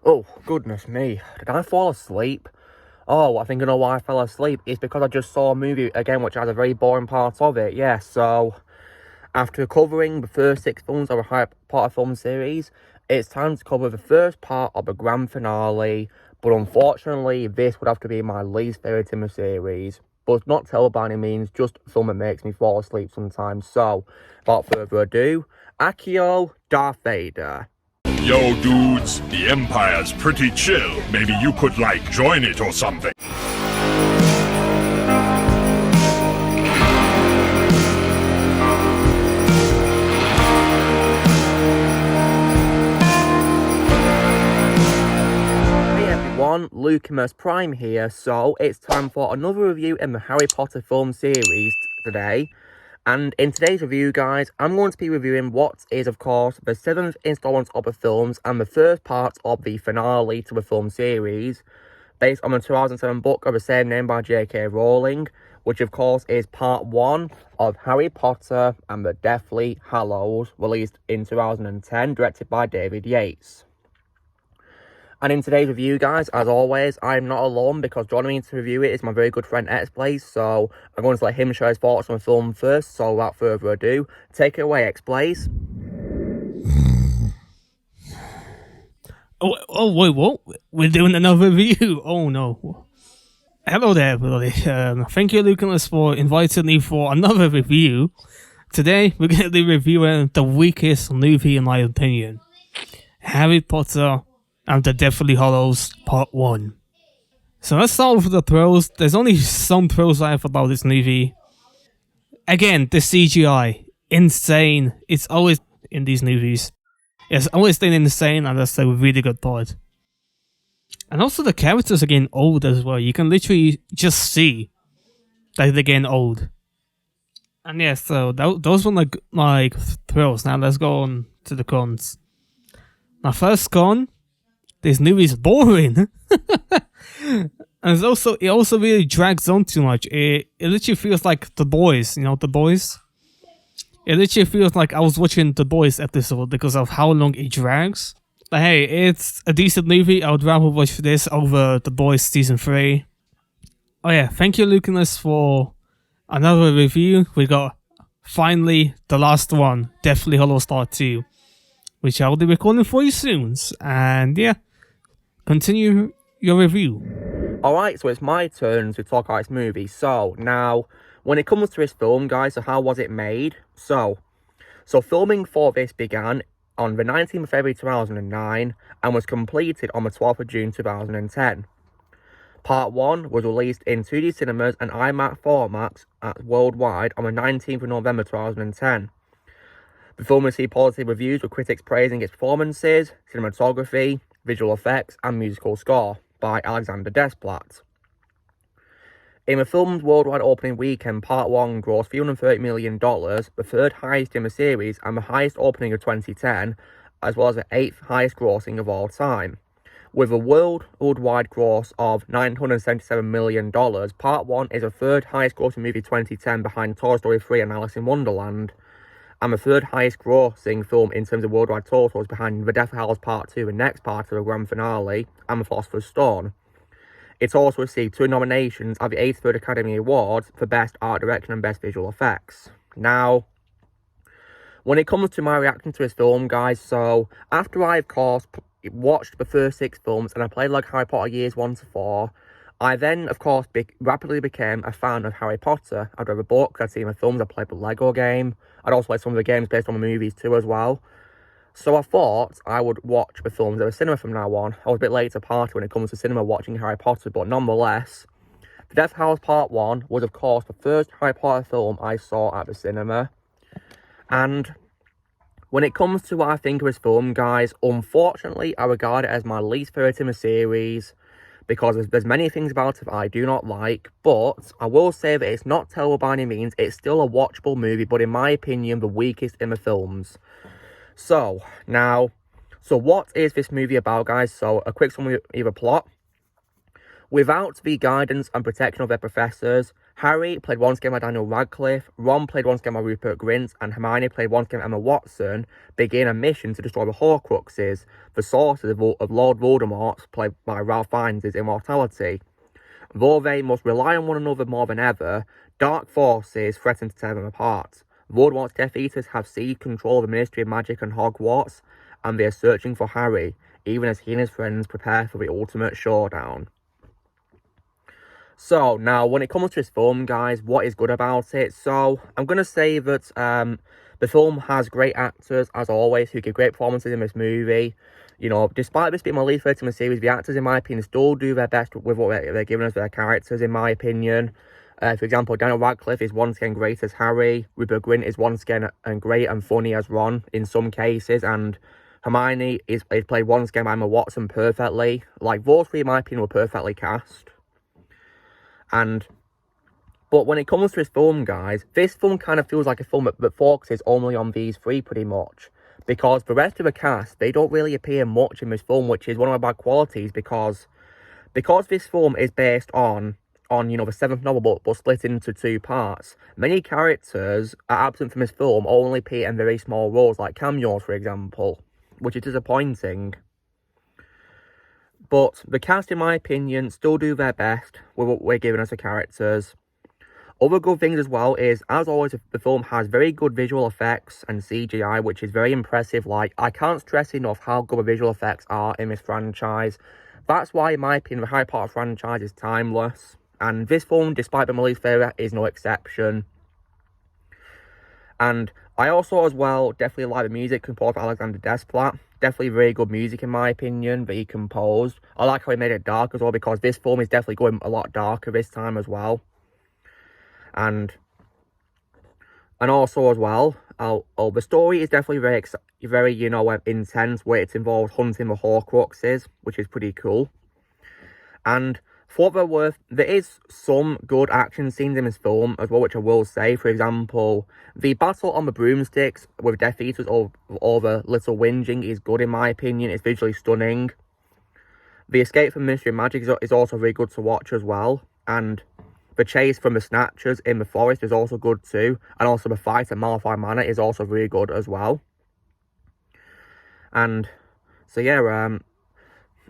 Oh, goodness me. Did I fall asleep? Oh, I think I know why I fell asleep. It's because I just saw a movie again, which has a very boring part of it. Yeah, so after covering the first 6 films of a Harry Potter film series, it's time to cover the first part of the grand finale. But unfortunately, this would have to be my least favourite in the series. But not terrible by any means, just a film that makes me fall asleep sometimes. So, without further ado, Accio Darth Vader. Yo, dudes, the Empire's pretty chill. Maybe you could, join it or something. Hey everyone, Lucimus Prime here, so it's time for another review in the Harry Potter film series today. And in today's review, guys, I'm going to be reviewing what is, of course, the 7th installment of the films and the first part of the finale to the film series, based on the 2007 book of the same name by J.K. Rowling, which, of course, is part 1 of Harry Potter and the Deathly Hallows, released in 2010, directed by David Yates. And in today's review, guys, as always, I'm not alone because joining me to review it is my very good friend X-Blaze, so I'm going to let him share his thoughts on the film first, so without further ado, take it away, X-Blaze. Wait, what? We're doing another review? Oh, no. Hello there, everybody. Thank you, Lucius, for inviting me for another review. Today, we're going to be reviewing the weakest movie, in my opinion. Harry Potter and the Deathly Hallows Part 1. So let's start with the pros. There's only some pros I have about this movie. Again, the CGI. Insane. It's always in these movies. It's always been insane, and that's a really good part. And also the characters are getting old as well. You can literally just see that they're getting old. And yeah, so those were my pros. Now let's go on to the cons. My first con, this movie is boring. And it also really drags on too much. It literally feels like The Boys, The Boys? It literally feels like I was watching The Boys episode because of how long it drags. But hey, it's a decent movie. I would rather watch this over The Boys Season 3. Oh yeah, thank you, Lucius, for another review. We got, finally, the last one, Deathly Hallows Part 2, which I'll be recording for you soon. And yeah, continue your review. Alright, so it's my turn to talk about this movie. So, now, when it comes to this film, guys, so how was it made? So filming for this began on the 19th of February 2009 and was completed on the 12th of June 2010. Part 1 was released in 2D cinemas and IMAX formats worldwide on the 19th of November 2010. The film received positive reviews with critics praising its performances, cinematography, visual effects, and musical score by Alexander Desplat. In the film's worldwide opening weekend, Part 1 grossed $330 million, the third highest in the series and the highest opening of 2010, as well as the 8th highest grossing of all time. With a worldwide gross of $977 million, Part 1 is the third highest grossing movie 2010 behind Toy Story 3 and Alice in Wonderland, and the third highest grossing film in terms of worldwide totals behind The Deathly Hallows Part 2, the next part of the grand finale, and The Philosopher's Stone. It's also received 2 nominations at the 83rd Academy Awards for Best Art Direction and Best Visual Effects. Now, when it comes to my reaction to this film, guys, so after I, of course, watched the first 6 films and I played Harry Potter years 1 to 4, I then, of course, rapidly became a fan of Harry Potter. I'd read the books, I'd seen the films, I'd played the Lego game, I'd also played some of the games based on the movies too as well. So I thought I would watch the films at the cinema from now on. I was a bit late to party when it comes to cinema watching Harry Potter, but nonetheless, The Deathly Hallows Part 1 was, of course, the first Harry Potter film I saw at the cinema. And when it comes to what I think of this film, guys, unfortunately, I regard it as my least favourite in the series, because there's many things about it I do not like, but I will say that it's not terrible by any means. It's still a watchable movie, but in my opinion, the weakest in the films. So what is this movie about, guys? So, a quick summary of the plot. Without the guidance and protection of their professors, Harry played once again by Daniel Radcliffe, Ron played once again by Rupert Grint, and Hermione played once again by Emma Watson, begin a mission to destroy the Horcruxes, the sources of Lord Voldemort, played by Ralph Fiennes' immortality. Though they must rely on one another more than ever, dark forces threaten to tear them apart. Voldemort's Death Eaters have seized control of the Ministry of Magic and Hogwarts, and they are searching for Harry, even as he and his friends prepare for the ultimate showdown. So, now, when it comes to this film, guys, what is good about it? So, I'm going to say that the film has great actors, as always, who give great performances in this movie. You know, despite this being my least favourite in the series, the actors, in my opinion, still do their best with what they're giving us their characters, in my opinion. For example, Daniel Radcliffe is once again great as Harry. Rupert Grint is once again great and funny as Ron in some cases. And Hermione is played once again by Emma Watson perfectly. Like, those three, in my opinion, were perfectly cast. But when it comes to this film, guys, this film kind of feels like a film that focuses only on these three pretty much. Because the rest of the cast, they don't really appear much in this film, which is one of my bad qualities, because this film is based on you know, the seventh novel, but split into two parts. Many characters are absent from this film, only appear in very small roles, like cameos, for example, which is disappointing. But the cast, in my opinion, still do their best with what we're giving us the characters. Other good things as well is, as always, the film has very good visual effects and CGI, which is very impressive. Like, I can't stress enough how good the visual effects are in this franchise. That's why, in my opinion, the Harry Potter franchise is timeless. And this film, despite being my least favourite, is no exception. And I also, as well, definitely like the music composed by Alexander Desplat. Definitely very good music, in my opinion, that he composed. I like how he made it dark as well, because this film is definitely going a lot darker this time as well. And also as well, the story is definitely very, you know, intense, where it involves hunting the Horcruxes, which is pretty cool. And for what they're worth, there is some good action scenes in this film as well, which I will say. For example, the battle on the broomsticks with Death Eaters over Little Whinging is good, in my opinion. It's visually stunning. The escape from Ministry of Magic is also very good to watch as well. And the chase from the Snatchers in the forest is also good too. And also the fight at Malfoy Manor is also very good as well. And so yeah,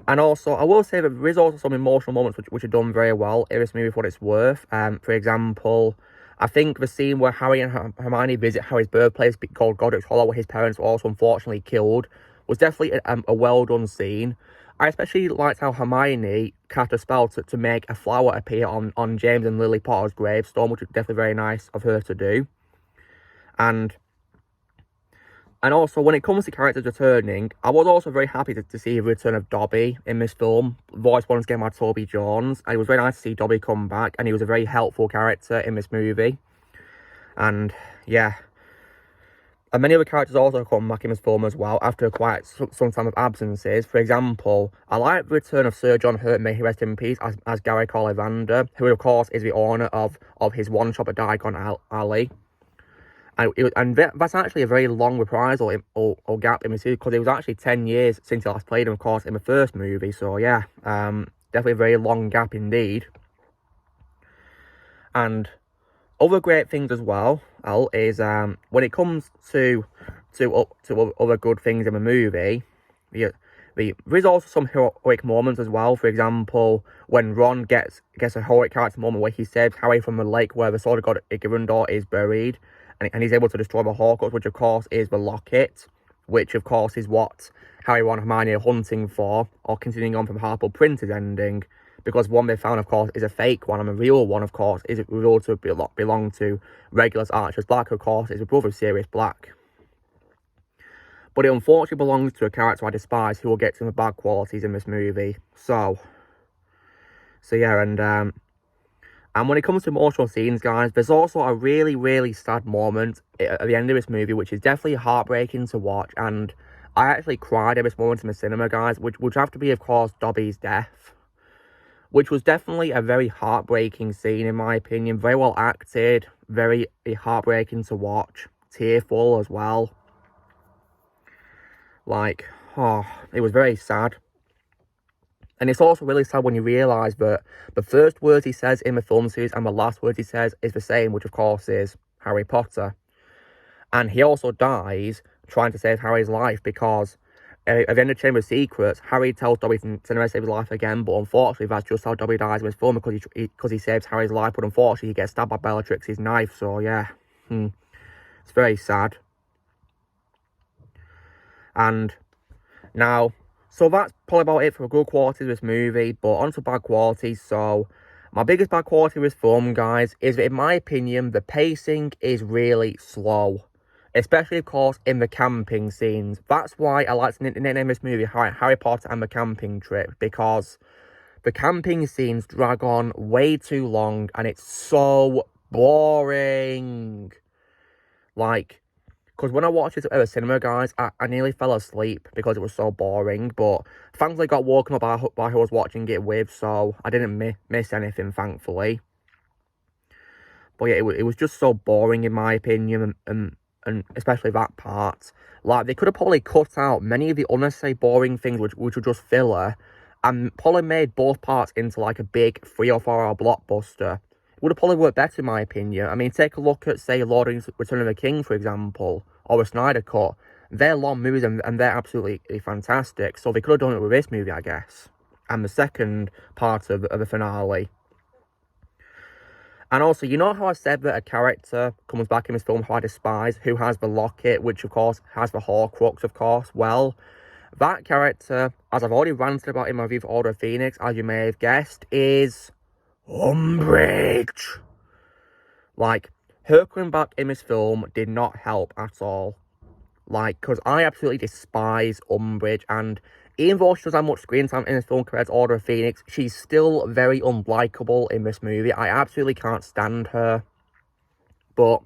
and also, I will say that there is also some emotional moments which are done very well in this movie for what it's worth. For example, I think the scene where Harry and Hermione visit Harry's birthplace called Godric's Hollow, where his parents were also unfortunately killed, was definitely a well-done scene. I especially liked how Hermione cast a spell to make a flower appear on James and Lily Potter's gravestone, which was definitely very nice of her to do. And also, when it comes to characters returning, I was also very happy to see the return of Dobby in this film, voiced once again by Toby Jones. And it was very nice to see Dobby come back, and he was a very helpful character in this movie. And yeah, and many other characters also come back in this film as well, after quite some time of absences. For example, I like the return of Sir John Hurt, may he rest in peace, as Gary Ollivander, who of course is the owner of his one shop at Diagon Alley. And that's actually a very long reprisal or gap in the series, because it was actually 10 years since he last played him, of course, in the first movie. So yeah, definitely a very long gap indeed. And other great things as well is when it comes to other good things in the movie, there is also some heroic moments as well. For example, when Ron gets a heroic character moment where he saves Harry from the lake where the Sword of God Gryffindor is buried. And he's able to destroy the Horcrux, which of course is the locket, which of course is what Harry, Ron, and Hermione are hunting for, or continuing on from Harper Prince's ending, because one they found, of course, is a fake one, and the real one, of course, is revealed to belong to Regulus Archers Black, of course, is a brother of Sirius Black. But it unfortunately belongs to a character I despise, who will get some bad qualities in this movie. So yeah, and when it comes to emotional scenes, guys, there's also a really, really sad moment at the end of this movie, which is definitely heartbreaking to watch. And I actually cried at this moment in the cinema, guys, which would have to be, of course, Dobby's death. Which was definitely a very heartbreaking scene, in my opinion. Very well acted, very heartbreaking to watch. Tearful as well. Like, oh, it was very sad. And it's also really sad when you realise that the first words he says in the film series and the last words he says is the same, which of course is Harry Potter. And he also dies trying to save Harry's life because at the end of Chamber of Secrets, Harry tells Dobby to never save his life again, but unfortunately that's just how Dobby dies in his film because he saves Harry's life, but unfortunately he gets stabbed by Bellatrix's knife, so yeah. It's very sad. And now, so that's probably about it for the good qualities of this movie, but on to bad qualities. So, my biggest bad quality with this film, guys, is that in my opinion, the pacing is really slow. Especially, of course, in the camping scenes. That's why I like to nickname this movie Harry Potter and the Camping Trip, because the camping scenes drag on way too long, and it's so boring. Like, because when I watched it at the cinema, guys, I nearly fell asleep because it was so boring. But thankfully got woken up by who I was watching it with, so I didn't miss anything, thankfully. But yeah, it was just so boring in my opinion, and especially that part. Like, they could have probably cut out many of the unnecessary boring things which were just filler, and probably made both parts into like a big 3 or 4 hour blockbuster. It would have probably worked better in my opinion. I mean, take a look at, say, Lord of the Rings Return of the King, for example, or a Snyder Cut. They're long movies and they're absolutely fantastic, so they could have done it with this movie, I guess. And the second part of the finale. And also, you know how I said that a character comes back in this film who I despise, who has the locket, which of course has the Horcrux, of course? Well, that character, as I've already ranted about in my review for Order of Phoenix, as you may have guessed, is Umbridge. Like, her coming back in this film did not help at all. Like, because I absolutely despise Umbridge, and even though she doesn't have much screen time in this film compared to Order of Phoenix, she's still very unlikable in this movie. I absolutely can't stand her. But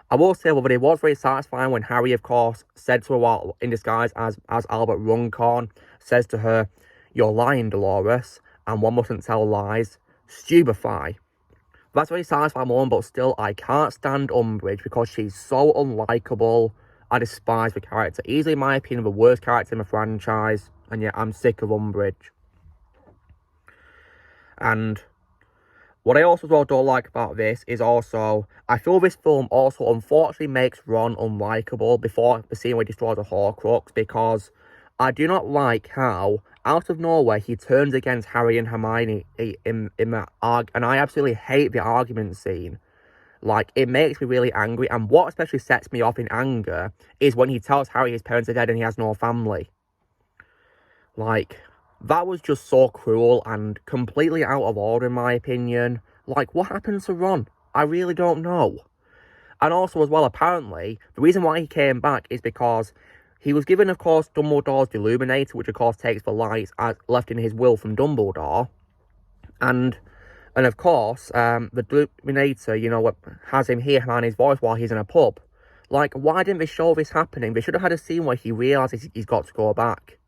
I will say, well, but it was very satisfying when Harry, of course, said to her in disguise as Albert Runcorn, says to her, "You're lying, Dolores, and one mustn't tell lies. Stupefy." That's a very satisfying moment, but still, I can't stand Umbridge because she's so unlikable. I despise the character. Easily, in my opinion, the worst character in the franchise. And yeah, I'm sick of Umbridge. And what I also don't like about this is also, I feel this film also unfortunately makes Ron unlikable before the scene where he destroys a Horcrux, because I do not like how, out of nowhere, he turns against Harry and Hermione in that arc, and I absolutely hate the argument scene. Like, it makes me really angry, and what especially sets me off in anger is when he tells Harry his parents are dead and he has no family. Like, that was just so cruel and completely out of order in my opinion. Like, what happened to Ron? I really don't know. And also as well, apparently, the reason why he came back is because he was given, of course, Dumbledore's Deluminator, which of course takes the light as left in his will from Dumbledore. And of course, the Deluminator, you know, has him hear Hermione's voice while he's in a pub. Like, why didn't they show this happening? They should have had a scene where he realises he's got to go back.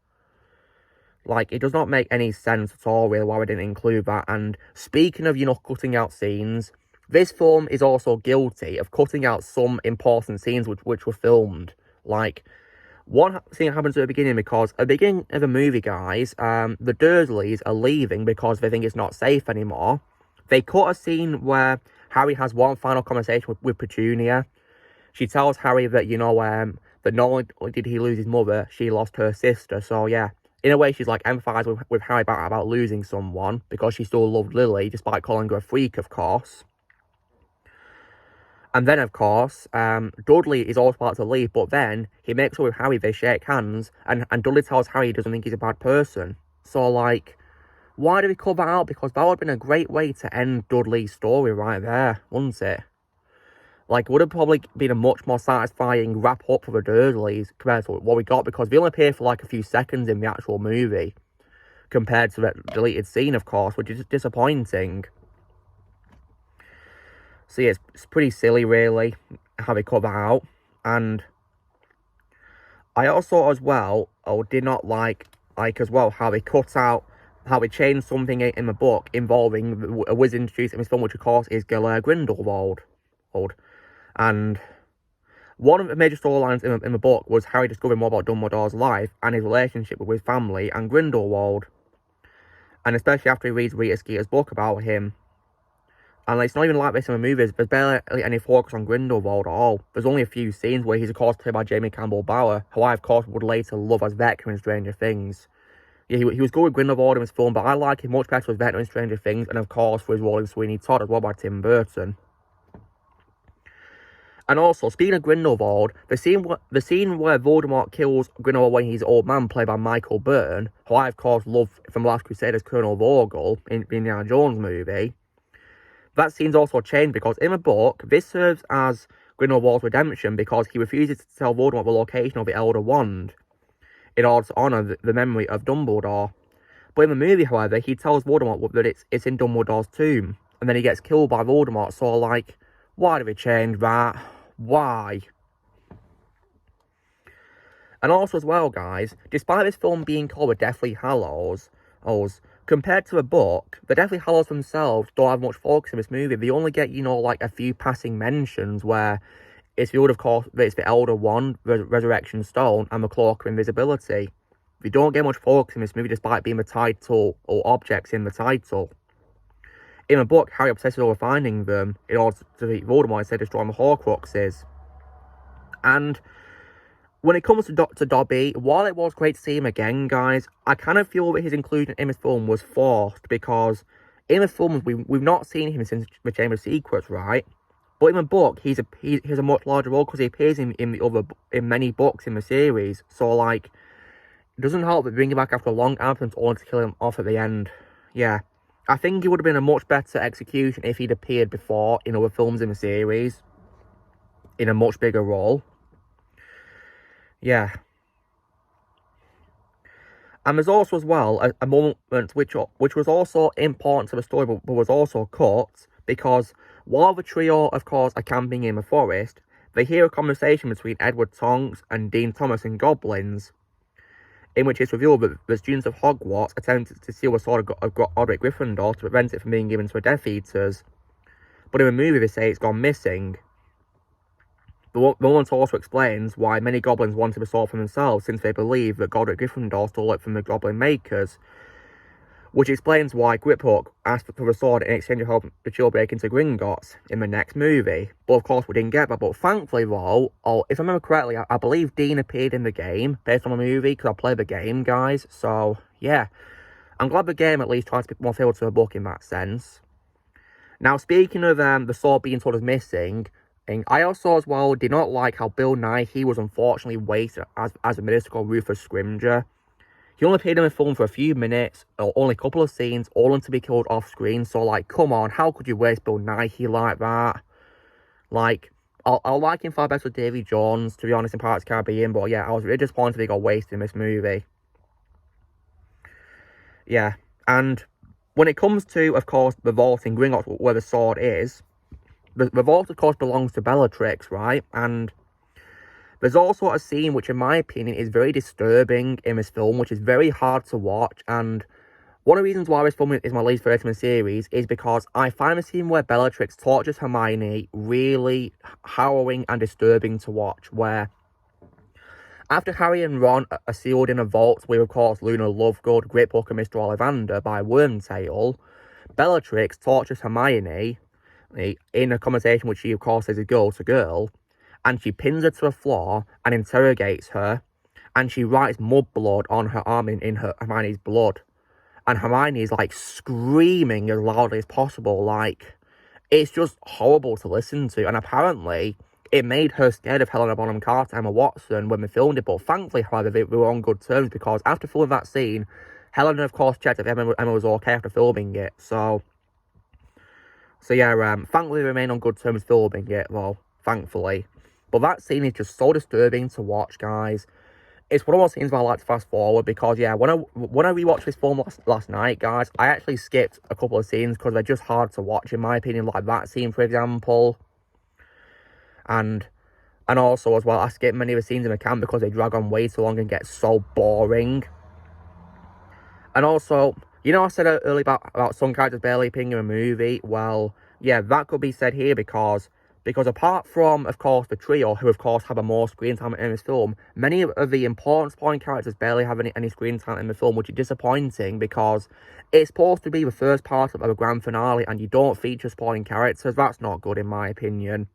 Like, it does not make any sense at all, really, why we didn't include that. And speaking of, you know, cutting out scenes, this film is also guilty of cutting out some important scenes which were filmed. Like, one thing happens at the beginning, because at the beginning of the movie, guys, the Dursleys are leaving because they think it's not safe anymore. They cut a scene where Harry has one final conversation with Petunia. She tells Harry that, you know, that not only did he lose his mother, she lost her sister. So, yeah, in a way, she's, like, emphatising with Harry about losing someone, because she still loved Lily, despite calling her a freak, of course. And then, of course, Dudley is also about to leave, but then he makes up with Harry, they shake hands, and Dudley tells Harry he doesn't think he's a bad person. So, like, why did we cut that out? Because that would have been a great way to end Dudley's story right there, wouldn't it? Like, it would have probably been a much more satisfying wrap-up for the Dursleys compared to what we got, because they only appear for, like, a few seconds in the actual movie, compared to the deleted scene, of course, which is disappointing. So yeah, it's pretty silly, really, how they cut that out. And I also, as well, did not like as well, how they cut out, how they changed something in the book involving a wizard introduced in this film, which, of course, is Grindelwald. And one of the major storylines in the book was Harry discovering more about Dumbledore's life and his relationship with his family and Grindelwald. And especially after he reads Rita Skeeter's book about him. And it's not even like this in the movies. There's barely any focus on Grindelwald at all. There's only a few scenes where he's, of course, played by Jamie Campbell Bower, who I, of course, would later love as Vecna in Stranger Things. Yeah, he was good with Grindelwald in his film, but I like him much better as Vecna in Stranger Things, and, of course, for his role in Sweeney Todd as well by Tim Burton. And also, speaking of Grindelwald, the scene where Voldemort kills Grindelwald when he's an old man, played by Michael Byrne, who I, of course, love from Last Crusade as Colonel Vogel in the Indiana Jones movie, that scene's also changed because in the book, this serves as Grindelwald's redemption because he refuses to tell Voldemort the location of the Elder Wand in order to honour the memory of Dumbledore. But in the movie, however, he tells Voldemort that it's in Dumbledore's tomb, and then he gets killed by Voldemort, so like, why did we change that? Why? And also as well, guys, despite this film being called The Deathly Hallows, compared to the book, the Deathly Hallows themselves don't have much focus in this movie. They only get, you know, like a few passing mentions where it's revealed, of course, that it's the Elder Wand, the Resurrection Stone, and the Cloak of Invisibility. We don't get much focus in this movie despite being the title or objects in the title. In the book, Harry obsesses over finding them in order to defeat Voldemort instead of destroying the Horcruxes. And when it comes to Dr. Dobby, while it was great to see him again, guys, I kind of feel that his inclusion in this film was forced because in the film, we've not seen him since the Chamber of Secrets, right? But in the book, he has a much larger role because he appears in many books in the series. So, like, it doesn't help but bring him back after a long absence only to kill him off at the end. Yeah. I think it would have been a much better execution if he'd appeared before in other films in the series. In a much bigger role. Yeah. And there's also as well a moment which was also important to the story but was also cut because while the trio, of course, are camping in the forest, they hear a conversation between Edward Tonks and Dean Thomas and goblins, in which it's revealed that the students of Hogwarts attempted to steal the sword of Godric Gryffindor to prevent it from being given to the Death Eaters. But in the movie, they say it's gone missing. The moment also explains why many goblins wanted the sword for themselves, since they believe that Godric Gryffindor stole it from the Goblin Makers. Which explains why Griphook asked for the sword in exchange for helping the chill break into Gringotts in the next movie. But of course we didn't get that. But thankfully though, if I remember correctly, I believe Dean appeared in the game based on the movie because I played the game, guys. So yeah, I'm glad the game at least tries to be more faithful to the book in that sense. Now speaking of the sword being told as missing, I also as well did not like how Bill Nighy was unfortunately wasted as a mystical Rufus Scrimgeour. He only appeared in the film for a few minutes, or only a couple of scenes, all to be killed off screen. So, like, come on, how could you waste Bill Nighy like that? Like, I'll like him far better with Davy Jones, to be honest, in Pirates of the Caribbean. But yeah, I was really disappointed he got wasted in this movie. Yeah, and when it comes to, of course, the vault in Gringotts, where the sword is, the vault, of course, belongs to Bellatrix, right? And there's also a scene which, in my opinion, is very disturbing in this film, which is very hard to watch. And one of the reasons why this film is my least favorite in the series is because I find the scene where Bellatrix tortures Hermione really harrowing and disturbing to watch. Where after Harry and Ron are sealed in a vault with, of course, Luna Lovegood, Griphook, and Mr. Ollivander by Wormtail, Bellatrix tortures Hermione in a conversation which she, of course, is a girl to girl. And she pins her to the floor and interrogates her. And she writes mudblood on her arm in Hermione's blood. And Hermione is like screaming as loudly as possible. Like, it's just horrible to listen to. And apparently, it made her scared of Helena Bonham Carter and Emma Watson when they filmed it. But thankfully, however, they were on good terms because after filming that scene, Helena, of course, checked if Emma was okay after filming it. So yeah, thankfully, they remain on good terms filming it, though. Thankfully. But that scene is just so disturbing to watch, guys. It's one of those scenes where I like to fast forward because, yeah, when I rewatched this film last night, guys, I actually skipped a couple of scenes because they're just hard to watch, in my opinion, like that scene, for example. And also, as well, I skipped many of the scenes in the camp because they drag on way too long and get so boring. And also, you know I said earlier about some characters barely appearing in a movie? Well, yeah, that could be said here because Because apart from, of course, the trio, who of course have a more screen time in this film, many of the important supporting characters barely have any screen time in the film, which is disappointing because it's supposed to be the first part of a grand finale and you don't feature supporting characters. That's not good in my opinion.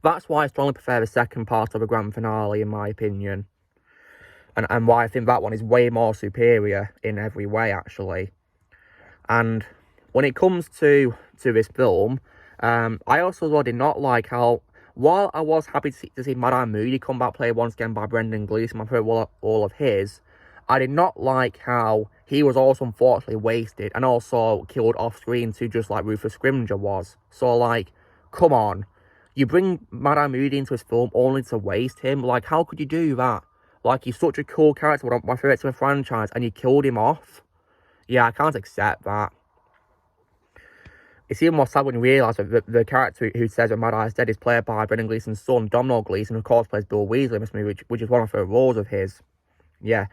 That's why I strongly prefer the second part of a grand finale in my opinion. And why I think that one is way more superior in every way, actually. And when it comes to this film, I also did not like how, while I was happy to see Madame Moody come back played once again by Brendan Gleeson, my favourite all of his, I did not like how he was also unfortunately wasted and also killed off screen too, just like Rufus Scrimger was. So, like, come on. You bring Madame Moody into his film only to waste him? Like, how could you do that? Like, he's such a cool character, one of my favourites in the franchise, and you killed him off? Yeah, I can't accept that. It's even more sad when you realise that the character who says that Mad Eye's dead is played by Brendan Gleeson's son, Domhnall Gleeson, who of course plays Bill Weasley in this movie, which is one of the roles of his. Yeah,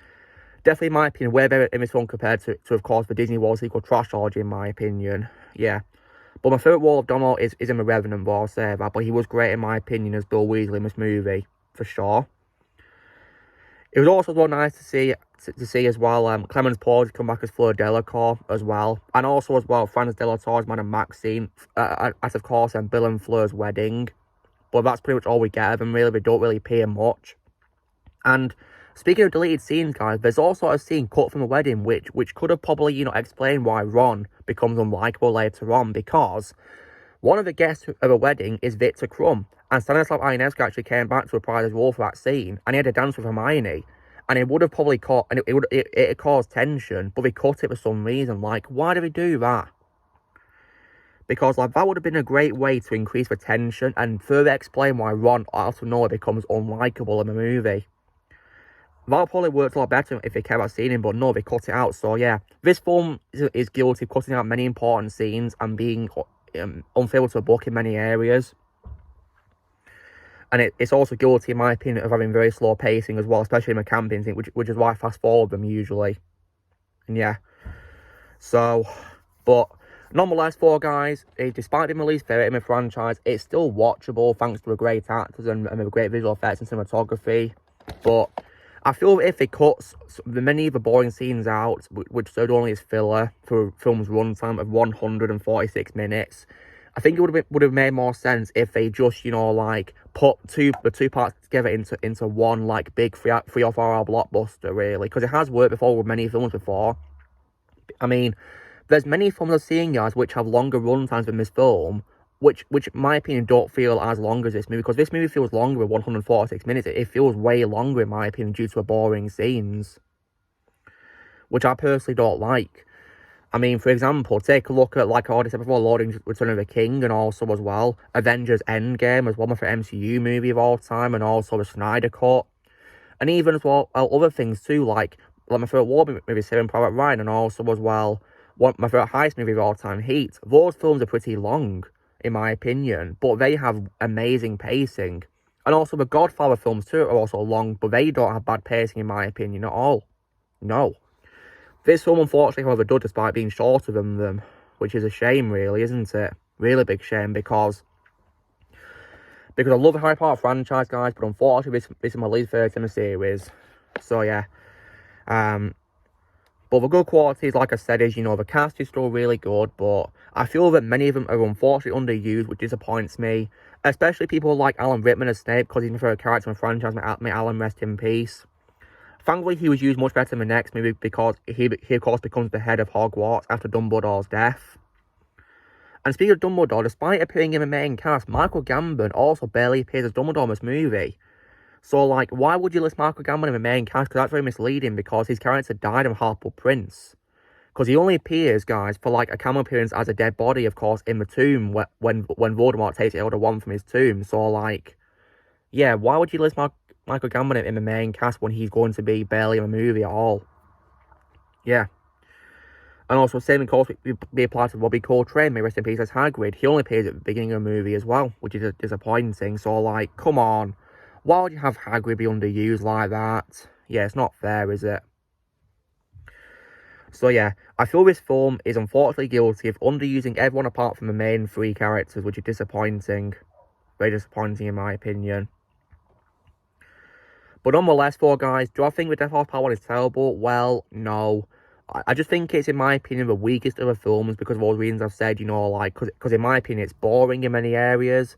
definitely in my opinion, way better in this one compared to of course, the Disney World sequel Trashology, in my opinion. Yeah. But my favourite role of Domhnall is in The Revenant, but I'll say that. But he was great in my opinion as Bill Weasley in this movie, for sure. It was also nice to see as well Clemens Paul come back as Fleur Delacour as well, and also as well Franz Delator's Madame Maxine at of course Bill and Fleur's wedding. But that's pretty much all we get of them really. They don't really appear much. And speaking of deleted scenes, guys, there's also a scene cut from the wedding which could have probably explained why Ron becomes unlikable later on, because one of the guests of a wedding is Victor Crumb, and Stanislav Ionescu actually came back to reprise his role for that scene, and he had a dance with Hermione, and it would have probably caught, and it caused tension, but they cut it for some reason. Like, why did they do that? Because like that would have been a great way to increase the tension and further explain why Ron out of nowhere becomes unlikable in the movie. That probably worked a lot better if they kept that scene in, but no, they cut it out. So yeah, this film is guilty of cutting out many important scenes and being unfaithful to the book in many areas. And it's also guilty, in my opinion, of having very slow pacing as well, especially in the camping scene, which is why I fast forward them usually. And yeah. So, but nonetheless, guys, despite being my least favourite in the franchise, it's still watchable thanks to the great actors and the great visual effects and cinematography. But I feel if it cuts many of the boring scenes out, which served only as filler for the film's runtime of 146 minutes, I think it would have made more sense if they just, like, put the two parts together into one, like, big 3 or 4 hour blockbuster, really. Because it has worked before with many films before. I mean, there's many films I've seen, guys, which have longer runtimes than this film, which in my opinion, don't feel as long as this movie. Because this movie feels longer with 146 minutes. It feels way longer, in my opinion, due to the boring scenes. Which I personally don't like. I mean, for example, take a look at, like I already said before, Lord of the Rings Return of the King, and also as well, Avengers Endgame as well, my favorite MCU movie of all time, and also the Snyder Cut. And even as well, other things too, like my favorite war movie, Saving Private Ryan, and also as well, my favorite heist movie of all time, Heat. Those films are pretty long, in my opinion, but they have amazing pacing. And also the Godfather films too are also long, but they don't have bad pacing, in my opinion, at all. No. This film, unfortunately, however, does, despite being shorter than them, which is a shame, really, isn't it? Really big shame, because I love the Harry Potter franchise, guys, but unfortunately, this is my least favourite in the series. So, yeah. But the good qualities, like I said, is, the cast is still really good, but I feel that many of them are unfortunately underused, which disappoints me. Especially people like Alan Rickman as Snape, because he's my favourite character in the franchise. May Alan rest in peace. Thankfully, he was used much better in the next movie because he of course, becomes the head of Hogwarts after Dumbledore's death. And speaking of Dumbledore, despite appearing in the main cast, Michael Gambon also barely appears as Dumbledore in this movie. So, like, why would you list Michael Gambon in the main cast? Because that's very misleading, because his character died in Half-Blood Prince. Because he only appears, guys, for, like, a cameo appearance as a dead body, of course, in the tomb when Voldemort takes the Elder Wand from his tomb. So, like, yeah, why would you list Michael Gambon in the main cast when he's going to be barely in the movie at all? Yeah. And also, same of course be applied to Robbie Coltrane, may rest in peace, as Hagrid. He only appears at the beginning of the movie as well, which is disappointing. So, like, come on. Why would you have Hagrid be underused like that? Yeah, it's not fair, is it? So yeah, I feel this film is unfortunately guilty of underusing everyone apart from the main 3 characters, which is disappointing. Very disappointing in my opinion. But nonetheless, guys, do I think the Death House Part 1 is terrible? Well, no. I just think it's, in my opinion, the weakest of the films because of all the reasons I've said, you know, like, because in my opinion, it's boring in many areas.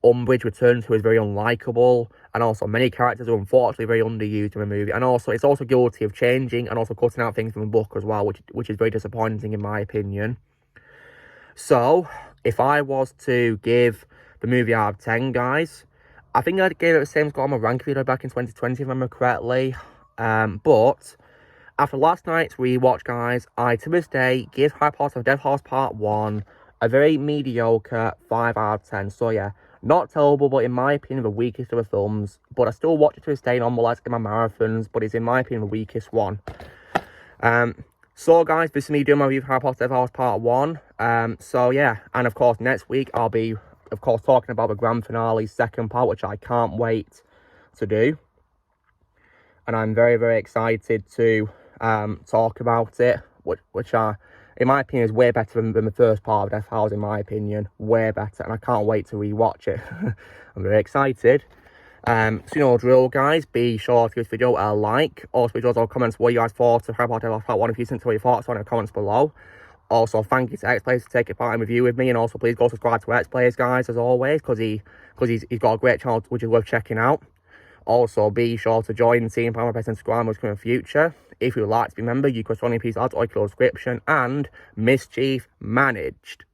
Umbridge returns, who is very unlikable, and also many characters are unfortunately very underused in the movie. And also, it's also guilty of changing and also cutting out things from the book as well, which is very disappointing in my opinion. So, if I was to give the movie out of 10, guys, I think I gave it the same score on my ranking video back in 2020, if I remember correctly. But after last night's rewatch, guys, I, to this day, give Harry Potter and Death House Part 1 a very mediocre 5 out of 10. So, yeah, not terrible, but in my opinion, the weakest of the films. But I still watch it to this day, nonetheless, in my marathons, but it's, in my opinion, the weakest one. So, guys, this is me doing my review of Harry Potter Death House Part 1. So, yeah, and of course, next week, I'll be, of course, talking about the grand finale's second part, which I can't wait to do. And I'm very, very excited to talk about it, which in my opinion, is way better than the first part of Death House, in my opinion. Way better, and I can't wait to rewatch it. I'm very excited. So, you know, drill, guys. Be sure to give this video a like. Also, be sure to comments what you guys thought of Harry Potter Death House Part 1 if you sent to what your thoughts on in the comments below. Also, thank you to X-Players for taking part in review with me, and also please go subscribe to X-Players, guys, as always, because he's got a great channel which is worth checking out. Also, be sure to join the team Power Best and subscribe in the future. If you would like to be a member, you can join in piece ads or your subscription, and Mischief managed.